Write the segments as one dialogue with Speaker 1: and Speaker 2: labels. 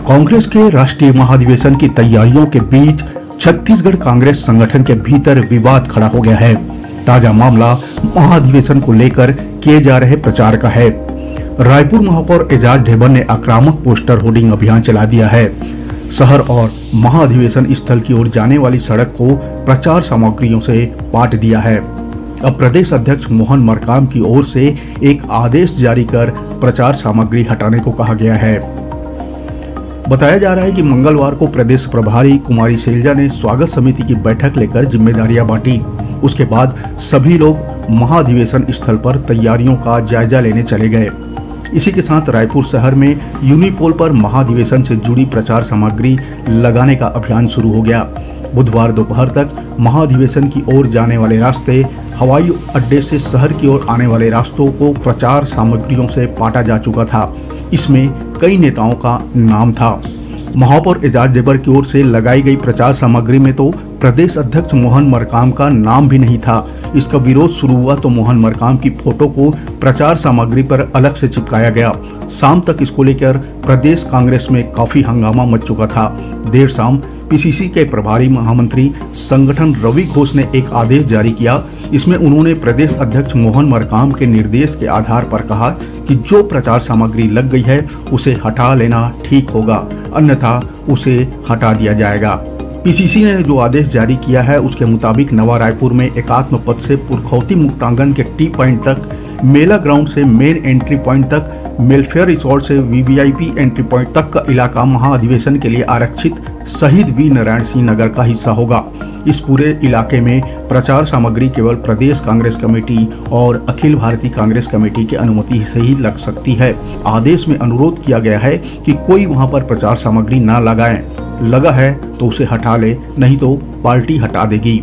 Speaker 1: कांग्रेस के राष्ट्रीय महाधिवेशन की तैयारियों के बीच छत्तीसगढ़ कांग्रेस संगठन के भीतर विवाद खड़ा हो गया है। ताजा मामला महाधिवेशन को लेकर किए जा रहे प्रचार का है। रायपुर महापौर एजाज ढेबर ने आक्रामक पोस्टर होर्डिंग अभियान चला दिया है। शहर और महाधिवेशन स्थल की ओर जाने वाली सड़क को प्रचार सामग्रियों से पाट दिया है। अब प्रदेश अध्यक्ष मोहन मरकाम की ओर से एक आदेश जारी कर प्रचार सामग्री हटाने को कहा गया है। बताया जा रहा है कि मंगलवार को प्रदेश प्रभारी कुमारी शैलजा ने स्वागत समिति की बैठक लेकर जिम्मेदारियां बांटी। उसके बाद सभी लोग महाधिवेशन स्थल पर तैयारियों का जायजा लेने चले गए। इसी के साथ रायपुर शहर में यूनिपोल पर महाधिवेशन से जुड़ी प्रचार सामग्री लगाने का अभियान शुरू हो गया। बुधवार दोपहर तक महाधिवेशन की ओर जाने वाले रास्ते, हवाई अड्डे से शहर की ओर आने वाले रास्तों को प्रचार सामग्रियों से पाटा जा चुका था। इसमें कई नेताओं का नाम था। महापौर एजाज ढेबर की ओर से लगाई गई प्रचार सामग्री में तो प्रदेश अध्यक्ष मोहन मरकाम का नाम भी नहीं था। इसका विरोध शुरू हुआ तो मोहन मरकाम की फोटो को प्रचार सामग्री पर अलग से चिपकाया गया। शाम तक इसको लेकर प्रदेश कांग्रेस में काफी हंगामा मच चुका था। देर शाम पीसीसी के प्रभारी महामंत्री संगठन रवि घोष ने एक आदेश जारी किया। इसमें उन्होंने प्रदेश अध्यक्ष मोहन मरकाम के निर्देश के आधार पर कहा कि जो प्रचार सामग्री लग गई है उसे हटा लेना ठीक होगा, अन्यथा उसे हटा दिया जाएगा। पीसीसी ने जो आदेश जारी किया है उसके मुताबिक नवा रायपुर में एकात्म पथ से पुरखौती मुक्तांगन के टी पॉइंट तक, मेला ग्राउंड से मेन एंट्री पॉइंट तक, मेलफेयर रिसोर्ट से वीवीआईपी एंट्री पॉइंट तक का इलाका महाधिवेशन के लिए आरक्षित शहीद वीर नारायण सिंह नगर का हिस्सा होगा। इस पूरे इलाके में प्रचार सामग्री केवल प्रदेश कांग्रेस कमेटी और अखिल भारतीय कांग्रेस कमेटी की अनुमति से ही लग सकती है। आदेश में अनुरोध किया गया है कि कोई वहां पर प्रचार सामग्री न लगाए। लगा है तो उसे हटा ले, नहीं तो पार्टी हटा देगी।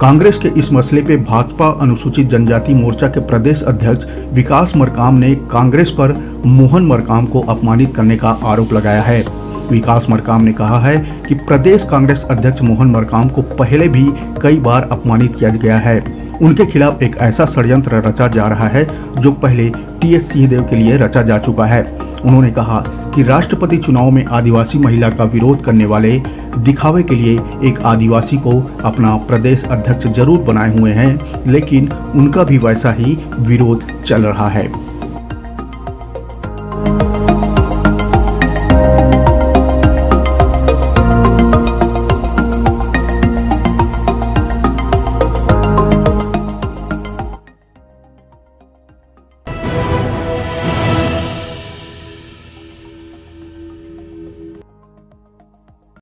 Speaker 1: कांग्रेस के इस मसले पे भाजपा अनुसूचित जनजाति मोर्चा के प्रदेश अध्यक्ष विकास मरकाम ने कांग्रेस पर मोहन मरकाम को अपमानित करने का आरोप लगाया है। विकास मरकाम ने कहा है कि प्रदेश कांग्रेस अध्यक्ष मोहन मरकाम को पहले भी कई बार अपमानित किया गया है। उनके खिलाफ एक ऐसा षड्यंत्र रचा जा रहा है जो पहले टीएस सिंहदेव के लिए रचा जा चुका है। उन्होंने कहा कि राष्ट्रपति चुनाव में आदिवासी महिला का विरोध करने वाले दिखावे के लिए एक आदिवासी को अपना प्रदेश अध्यक्ष जरूर बनाए हुए हैं, लेकिन उनका भी वैसा ही विरोध चल रहा है।